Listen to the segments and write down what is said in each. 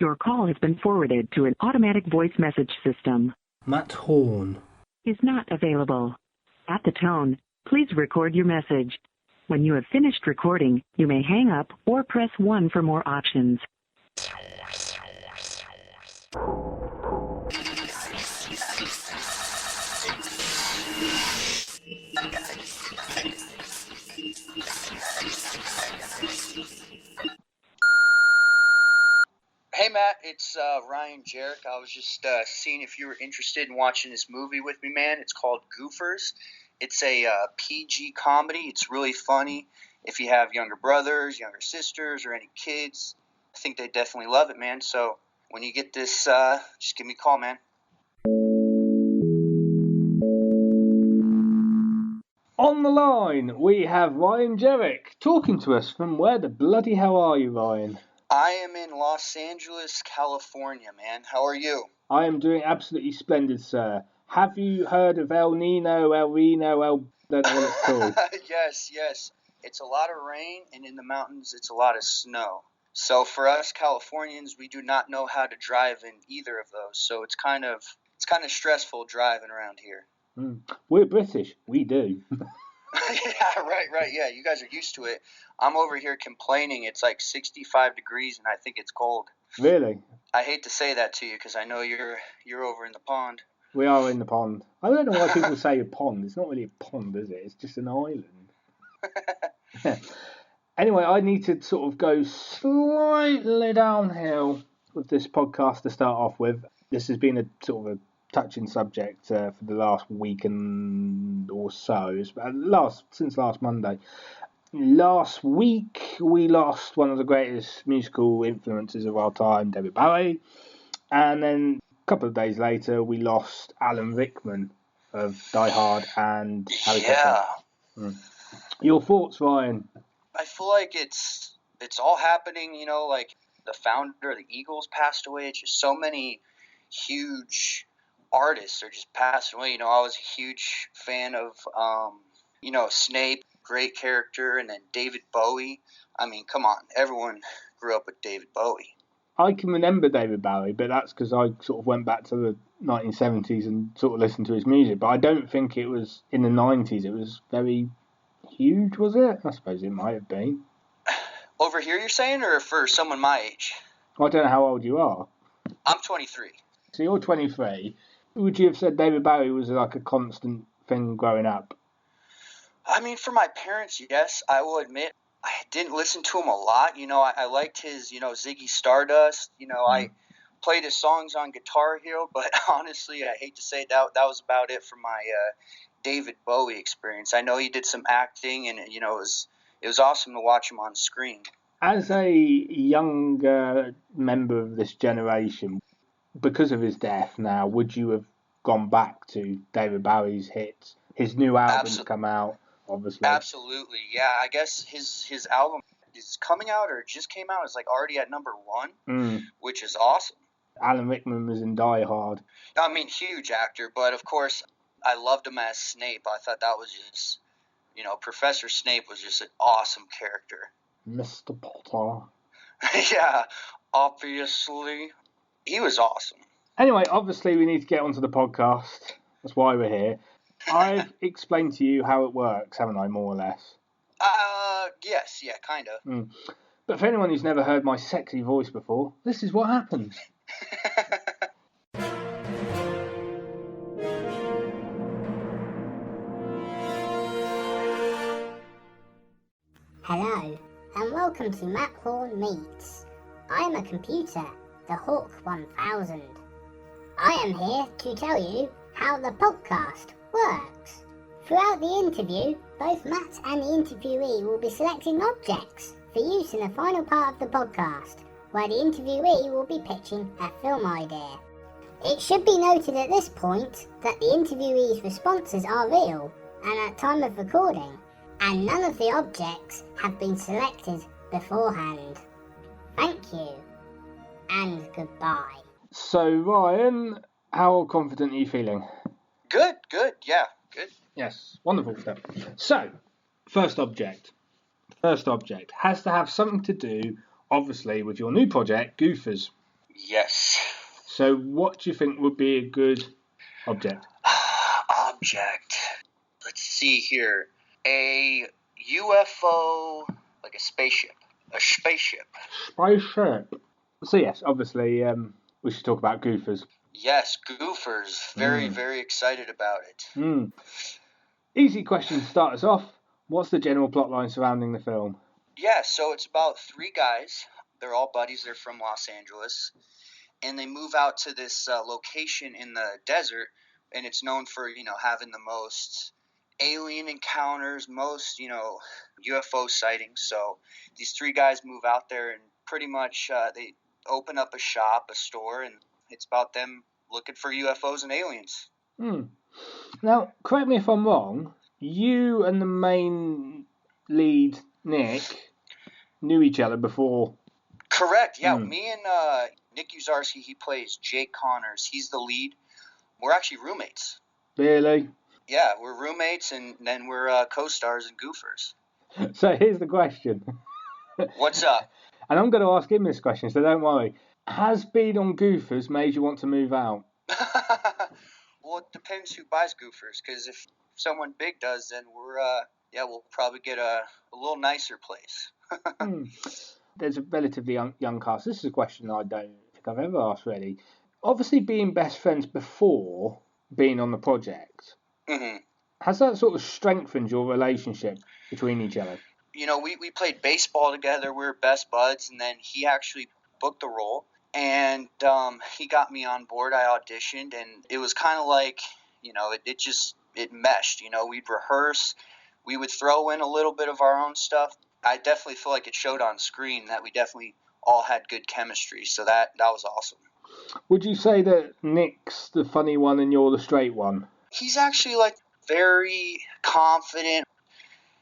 Your call has been forwarded to an automatic voice message system. Matt Horn is not available. At the tone, please record your message. When you have finished recording, you may hang up or press 1 for more options. Hey Matt, it's Ryan Jeric. I was just seeing if you were interested in watching this movie with me, man. It's called Gufors. It's a PG comedy. It's really funny. If you have younger brothers, younger sisters, or any kids, I think they definitely love it, man. So when you get this, just give me a call, man. On the line, we have Ryan Jeric talking to us from where the bloody hell are you, Ryan? I am in Los Angeles, California, man. How are you? I am doing absolutely splendid, sir. Have you heard of El Nino, El Reno, don't know what it's called? Yes. It's a lot of rain, and in the mountains, it's a lot of snow. So for us Californians, we do not know how to drive in either of those. So it's kind of stressful driving around here. We're British. We do. Yeah, right. Yeah, you guys are used to it. I'm over here complaining. It's like 65 degrees, and I think it's cold. Really? I hate to say that to you because I know you're over in the pond. We are in the pond. I don't know why people say a pond. It's not really a pond, is it? It's just an island. Anyway, I need to sort of go slightly downhill with this podcast to start off with. This has been a sort of a touching subject for the last week and or so. Since last Monday. Last week we lost one of the greatest musical influences of our time, David Bowie, and then a couple of days later we lost Alan Rickman of Die Hard and Harry Potter. Your thoughts, Ryan? I feel like it's all happening, like the founder of the Eagles passed away. It's just so many huge artists are just passing away. I was a huge fan of, Snape, great character, and then David Bowie. I mean, come on, everyone grew up with David Bowie. I can remember David Bowie, but that's because I sort of went back to the 1970s and sort of listened to his music. But I don't think it was in the 90s. It was very huge, was it? I suppose it might have been. Over here, you're saying, or for someone my age? I don't know how old you are. I'm 23. So you're 23. Would you have said David Bowie was like a constant thing growing up? I mean, for my parents, yes. I will admit I didn't listen to him a lot. I liked his, Ziggy Stardust. I played his songs on Guitar Hero, but honestly, I hate to say it, that was about it for my David Bowie experience. I know he did some acting, and it was awesome to watch him on screen. As a younger member of this generation, because of his death now, would you have gone back to David Bowie's hits? His new album's come out, obviously. Absolutely, yeah. I guess his album is coming out or just came out. It's like already at number 1, which is awesome. Alan Rickman was in Die Hard. I mean, huge actor, but of course, I loved him as Snape. I thought that was just, Professor Snape was just an awesome character. Mr. Potter. Yeah, obviously. He was awesome. Anyway, obviously we need to get onto the podcast. That's why we're here. I've explained to you how it works, haven't I, more or less? Yes, yeah, kind of. But for anyone who's never heard my sexy voice before, this is what happens. Hello, and welcome to Matt Horn Meets. I am a computer, the Hawk 1000. I am here to tell you how the podcast works. Throughout the interview, both Matt and the interviewee will be selecting objects for use in the final part of the podcast, where the interviewee will be pitching a film idea. It should be noted at this point that the interviewee's responses are real and at time of recording, and none of the objects have been selected beforehand. Thank you, and goodbye. So, Ryan, how confident are you feeling? Good, yeah, good. Yes, wonderful stuff. So, first object has to have something to do, obviously, with your new project, Gufors. Yes. So what do you think would be a good object? Object. Let's see here. A UFO, like a spaceship. A spaceship. Spaceship. So yes, obviously, we should talk about Gufors. Yes, Gufors. Very, very excited about it. Easy question to start us off. What's the general plot line surrounding the film? Yeah, so it's about 3 guys. They're all buddies. They're from Los Angeles. And they move out to this location in the desert. And it's known for, having the most alien encounters, most, UFO sightings. So these 3 guys move out there and pretty much they open up a shop, a store, and it's about them looking for UFOs and aliens. Now, correct me if I'm wrong, you and the main lead, Nick, knew each other before. Correct, yeah. Me and Nick Uzarski, he plays Jake Connors. He's the lead. We're actually roommates. Really? Yeah, we're roommates, and then we're co-stars in Gufors. So here's the question. What's up? And I'm going to ask him this question, so don't worry. Has being on Gufors made you want to move out? Well, it depends who buys Gufors, because if someone big does, then we'll probably get a little nicer place. There's a relatively young cast. This is a question I don't think I've ever asked, really. Obviously, being best friends before being on the project, has that sort of strengthened your relationship between each other? We played baseball together. We were best buds, and then he actually booked the role, and he got me on board. I auditioned, and it was kind of like, it meshed. We'd rehearse. We would throw in a little bit of our own stuff. I definitely feel like it showed on screen that we definitely all had good chemistry, so that was awesome. Would you say that Nick's the funny one and you're the straight one? He's actually very confident.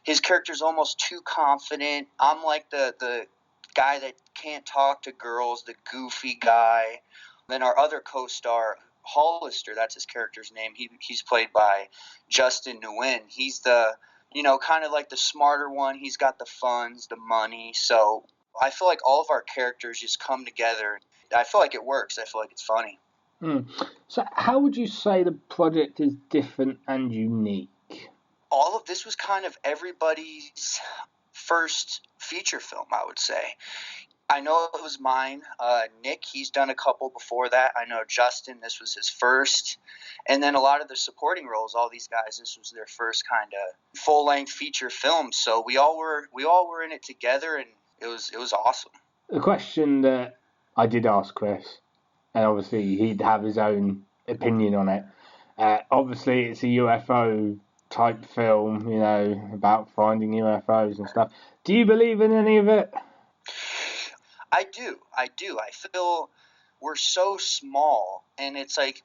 His character's almost too confident. I'm like the guy that can't talk to girls, the goofy guy. Then our other co-star, Hollister, that's his character's name. He's played by Justin Nguyen. He's the, kind of like the smarter one. He's got the funds, the money. So I feel like all of our characters just come together. I feel like it works. I feel like it's funny. So how would you say the project is different and unique? All of this was kind of everybody's first feature film, I would say. I know it was mine. Nick, he's done a couple before that. I know Justin, this was his first. And then a lot of the supporting roles, all these guys, this was their first kind of full-length feature film. So we all were in it together, and it was awesome. The question that I did ask Chris, and obviously he'd have his own opinion on it. Obviously, it's a UFO type film, about finding UFOs and stuff. Do you believe in any of it? I do. I feel we're so small, and it's like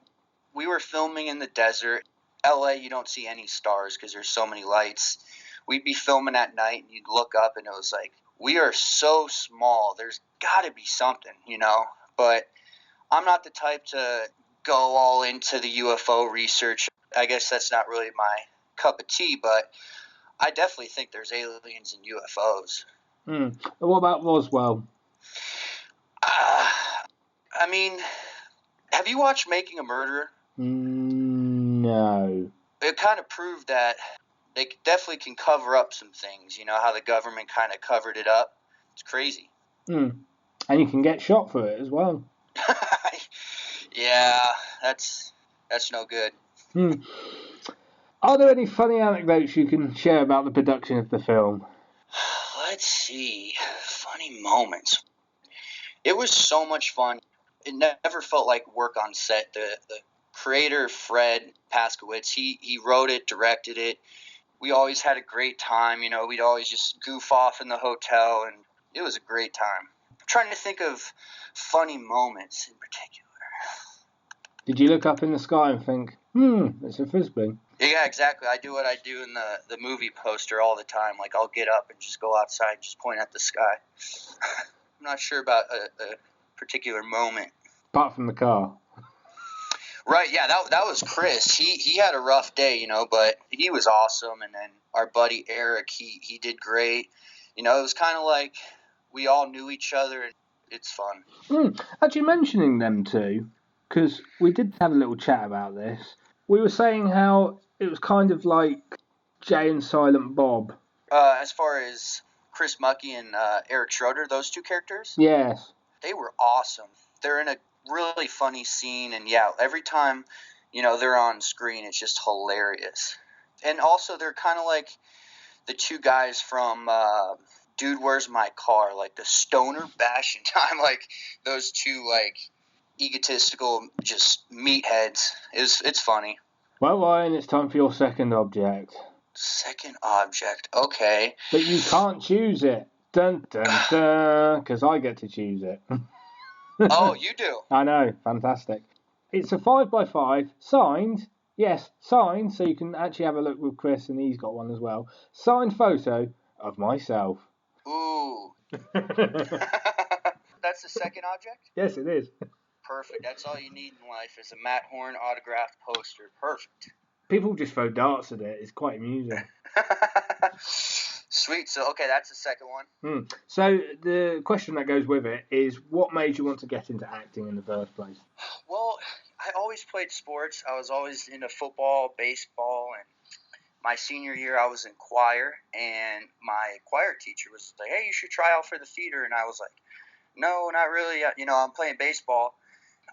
we were filming in the desert. LA, you don't see any stars because there's so many lights. We'd be filming at night, and you'd look up, and it was like, we are so small. There's got to be something, But I'm not the type to go all into the UFO research. I guess that's not really my cup of tea, but I definitely think there's aliens and UFOs. And what about Roswell? Have you watched Making a Murderer? No. It kind of proved that they definitely can cover up some things. How the government kind of covered it up. It's crazy. And you can get shot for it as well. Yeah, that's no good. Are there any funny anecdotes you can share about the production of the film? Let's see. Funny moments. It was so much fun. It never felt like work on set. The creator, Fred Paskowitz, he wrote it, directed it. We always had a great time. We'd always just goof off in the hotel, and it was a great time. I'm trying to think of funny moments in particular. Did you look up in the sky and think, it's a frisbee? Yeah, exactly. I do what I do in the movie poster all the time. Like, I'll get up and just go outside and just point at the sky. I'm not sure about a particular moment. Apart from the car. Right, yeah, that was Chris. He had a rough day, but he was awesome. And then our buddy Eric, he did great. It was kind of like we all knew each other. And It's fun. Actually, mentioning them two, because we did have a little chat about this. We were saying how it was kind of like Jay and Silent Bob. As far as Chris Muckey and Eric Schroeder, those two characters, Yes. they were awesome. They're in a really funny scene, and yeah, every time, they're on screen, it's just hilarious. And also, they're kind of like the two guys from Dude, Where's My Car? Like the stoner bashing time, like those two like egotistical just meatheads. It's funny. Well, Ryan, it's time for your second object. Second object, okay. But you can't choose it. Dun, dun, dun, because I get to choose it. Oh, you do? I know, fantastic. It's a 5x5, signed, yes, signed, so you can actually have a look with Chris, and he's got one as well. Signed photo of myself. Ooh. That's the second object? Yes, it is. Perfect. That's all you need in life is a Matt Horn autographed poster. Perfect. People just throw darts at it. It's quite amusing. Sweet. So, okay, that's the second one. So the question that goes with it is, what made you want to get into acting in the first place? Well, I always played sports. I was always into football, baseball, and my senior year I was in choir, and my choir teacher was like, hey, you should try out for the theater. And I was like, no, not really. I'm playing baseball.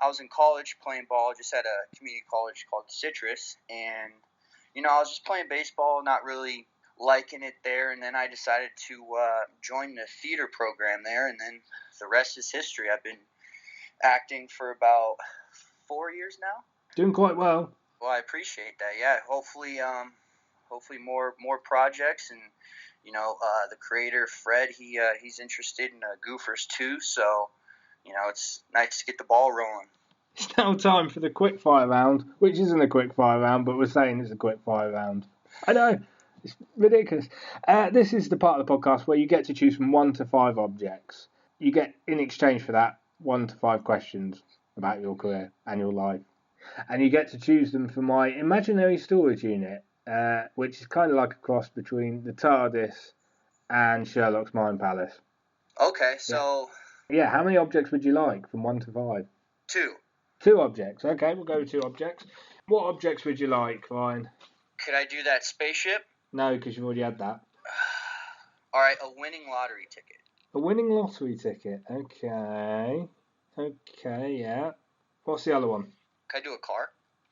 I was in college playing ball, just at a community college called Citrus, and, I was just playing baseball, not really liking it there, and then I decided to join the theater program there, and then the rest is history. I've been acting for about 4 years now. Doing quite well. Well, I appreciate that. Yeah, hopefully more projects, and the creator Fred, he's interested in Gufors too. So, it's nice to get the ball rolling. It's now time for the quick fire round, which isn't a quick fire round, but we're saying it's a quick fire round. I know, it's ridiculous. This is the part of the podcast where you get to choose from 1 to 5 objects. You get, in exchange for that, 1 to 5 questions about your career and your life. And you get to choose them for my imaginary storage unit, which is kind of like a cross between the TARDIS and Sherlock's Mind Palace. Okay, so... Yeah, how many objects would you like from 1 to 5? 2. 2 objects. Okay, we'll go with 2 objects. What objects would you like, Ryan? Could I do that spaceship? No, because you've already had that. All right, a winning lottery ticket. A winning lottery ticket. Okay, yeah. What's the other one? Could I do a car?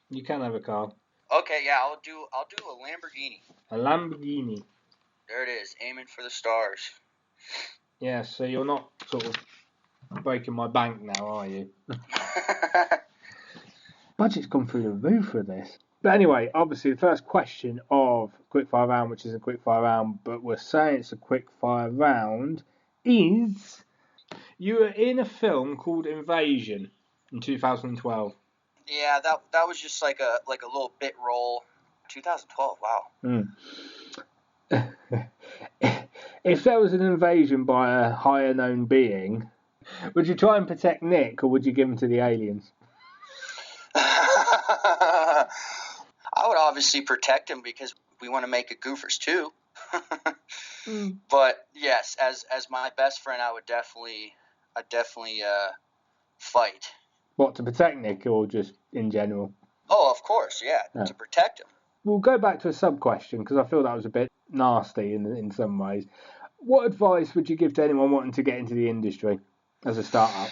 You can have a car. Okay, yeah, I'll do a Lamborghini. A Lamborghini. There it is, aiming for the stars. Yeah, so you're not sort of breaking my bank now, are you? Budget's gone through the roof for this. But anyway, obviously the first question of Quickfire Round, which is a Quickfire Round, but we're saying it's a Quickfire Round, is you were in a film called Invasion in 2012. Yeah, that was just like a little bit role. 2012, wow. If there was an invasion by a higher known being, would you try and protect Nick, or would you give him to the aliens? I would obviously protect him because we want to make a Gufors too. But yes, as my best friend, I'd definitely fight. What, to protect Nick, or just in general? Oh, of course, yeah. To protect him. We'll go back to a sub-question, because I feel that was a bit nasty in some ways. What advice would you give to anyone wanting to get into the industry as a start-up?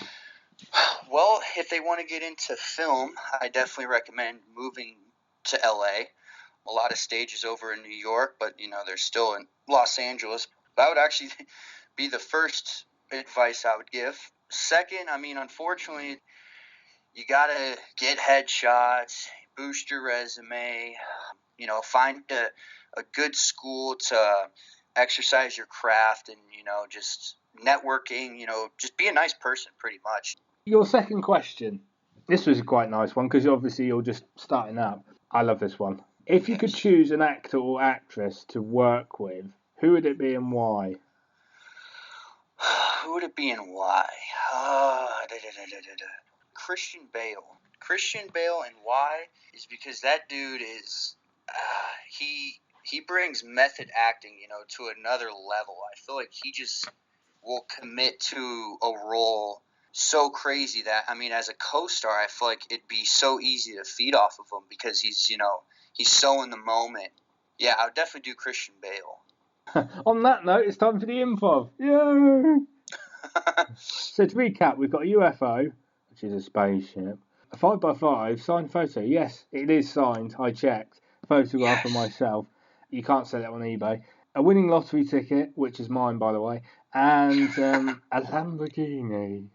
Well, if they want to get into film, I definitely recommend moving to LA. A lot of stages over in New York, but they're still in Los Angeles. That would actually be the first advice I would give. Second, unfortunately, you gotta get headshots, boost your resume, find a good school to exercise your craft, and just networking, just be a nice person pretty much. Your second question, this was a quite nice one, because obviously you're just starting up. I love this one. If you could choose an actor or actress to work with, who would it be and why? Who would it be and why? Christian Bale. Christian Bale, and why is because that dude is he brings method acting, to another level. I feel like he just will commit to a role so crazy that, I mean, as a co-star, I feel like it'd be so easy to feed off of him because he's, he's so in the moment. Yeah, I would definitely do Christian Bale. On that note, it's time for the improv. Yay! So to recap, we've got a UFO, which is a spaceship. A 5x5 signed photo. Yes, it is signed. I checked. Photograph of myself. You can't sell it on eBay. A winning lottery ticket, which is mine, by the way, and a Lamborghini.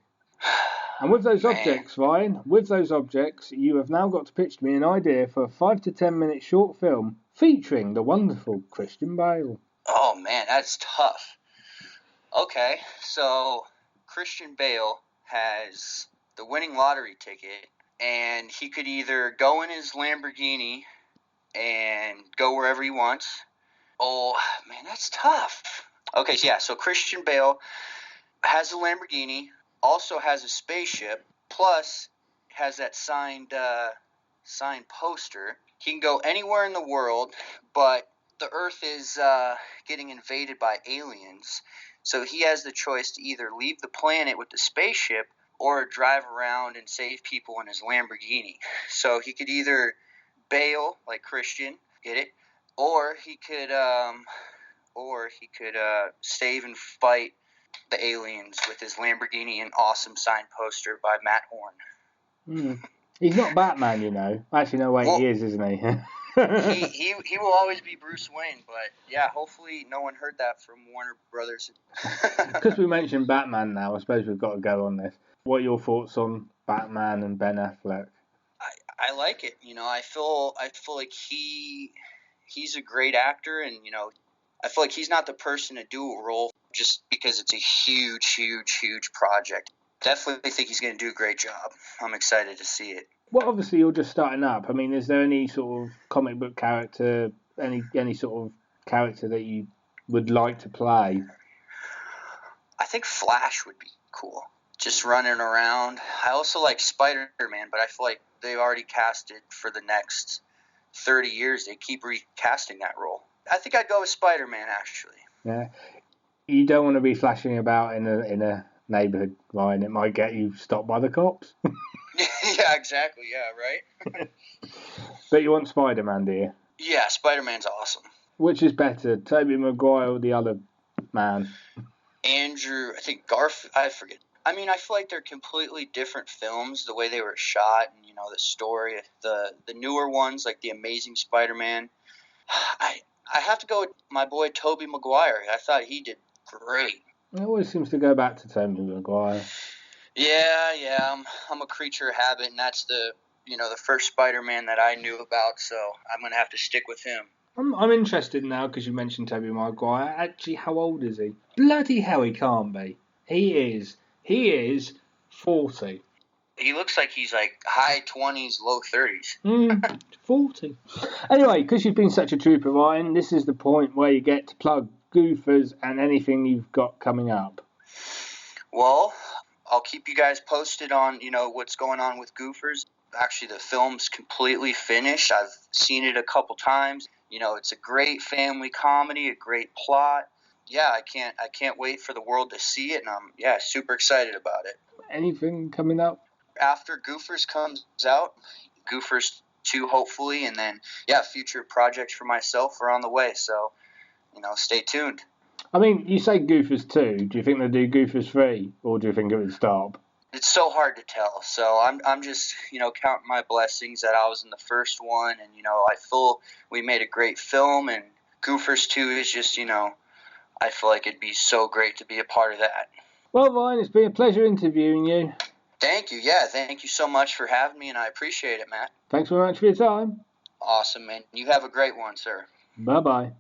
And with those objects, Ryan, you have now got to pitch me an idea for a 5 to 10 minute short film featuring the wonderful Christian Bale. Oh, man, that's tough. Okay, so Christian Bale has the winning lottery ticket, and he could either go in his Lamborghini and go wherever he wants. Oh, man, that's tough. Okay, so Christian Bale has a Lamborghini, also has a spaceship, plus has that signed poster. He can go anywhere in the world, but the Earth is getting invaded by aliens, so he has the choice to either leave the planet with the spaceship or drive around and save people in his Lamborghini. So he could either bail like Christian, get it, or he could save and fight the aliens with his Lamborghini and awesome signed poster by Matt Horn. He's not Batman, you know. Actually, no, wait, he is, isn't he? he will always be Bruce Wayne, but yeah, hopefully no one heard that from Warner Brothers. Because we mentioned Batman now, I suppose we've got to go on this. What are your thoughts on Batman and Ben Affleck? I like it. I feel like he's a great actor, and I feel like he's not the person to do a role just because it's a huge, huge, huge project. Definitely think he's going to do a great job. I'm excited to see it. Well, obviously you're just starting up. I mean, is there any sort of comic book character, any sort of character that you would like to play? I think Flash would be cool. Just running around. I also like Spider-Man, but I feel like they've already casted for the next 30 years. They keep recasting that role. I think I'd go with Spider-Man, actually. Yeah. You don't want to be flashing about in a neighborhood, Ryan. It might get you stopped by the cops. Yeah, exactly. Yeah, right? But you want Spider-Man, do you? Yeah, Spider-Man's awesome. Which is better, Tobey Maguire or the other man? Andrew, I think Garfield, I forget. I mean, I feel like they're completely different films, the way they were shot and, the story. The newer ones, like The Amazing Spider-Man. I have to go with my boy Tobey Maguire. I thought he did great. It always seems to go back to Tobey Maguire. Yeah. I'm a creature of habit, and that's the first Spider-Man that I knew about, so I'm going to have to stick with him. I'm interested now because you mentioned Tobey Maguire. Actually, how old is he? Bloody hell, he can't be. He is 40. He looks like he's like high 20s, low 30s. 40. Anyway, because you've been such a trooper, Ryan, this is the point where you get to plug Gufors and anything you've got coming up. Well, I'll keep you guys posted on, what's going on with Gufors. Actually, the film's completely finished. I've seen it a couple times. It's a great family comedy, a great plot. Yeah, I can't wait for the world to see it, and I'm super excited about it. Anything coming up? After Gufors comes out, Gufors 2 hopefully, and then future projects for myself are on the way. So, stay tuned. I mean, you say Gufors 2. Do you think they'll do Gufors 3, or do you think it would stop? It's so hard to tell. So I'm just counting my blessings that I was in the first one, and I feel we made a great film, and Gufors 2 is just I feel like it'd be so great to be a part of that. Well, Ryan, it's been a pleasure interviewing you. Thank you. Yeah, thank you so much for having me, and I appreciate it, Matt. Thanks very much for your time. Awesome, man. You have a great one, sir. Bye-bye.